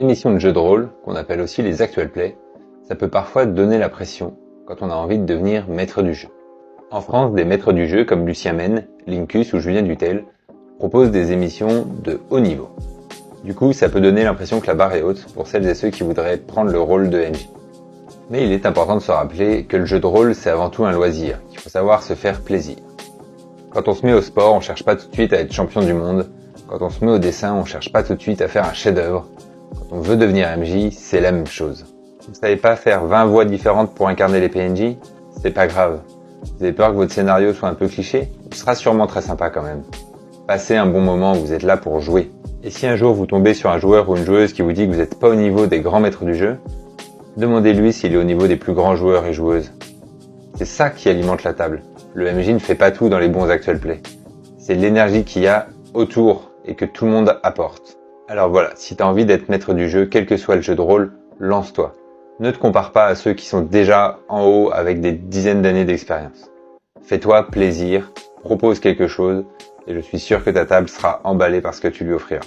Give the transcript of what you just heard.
émissions de jeux de rôle, qu'on appelle aussi les actual play, ça peut parfois donner la pression quand on a envie de devenir maître du jeu. En France, des maîtres du jeu comme Lucien Mène, Lincus ou Julien Dutel proposent des émissions de haut niveau. Du coup, ça peut donner l'impression que la barre est haute pour celles et ceux qui voudraient prendre le rôle de MJ. Mais il est important de se rappeler que le jeu de rôle, c'est avant tout un loisir, qu'il faut savoir se faire plaisir. Quand on se met au sport, on cherche pas tout de suite à être champion du monde. Quand on se met au dessin, on cherche pas tout de suite à faire un chef-d'œuvre. Quand on veut devenir MJ, c'est la même chose. Vous ne savez pas faire 20 voix différentes pour incarner les PNJ? C'est pas grave. Vous avez peur que votre scénario soit un peu cliché? Il sera sûrement très sympa quand même. Passez un bon moment, vous êtes là pour jouer. Et si un jour vous tombez sur un joueur ou une joueuse qui vous dit que vous n'êtes pas au niveau des grands maîtres du jeu, demandez-lui s'il est au niveau des plus grands joueurs et joueuses. C'est ça qui alimente la table. Le MJ ne fait pas tout dans les bons actual play. C'est l'énergie qu'il y a autour et que tout le monde apporte. Alors voilà, si t'as envie d'être maître du jeu, quel que soit le jeu de rôle, lance-toi. Ne te compare pas à ceux qui sont déjà en haut avec des dizaines d'années d'expérience. Fais-toi plaisir, propose quelque chose, et je suis sûr que ta table sera emballée par ce que tu lui offriras.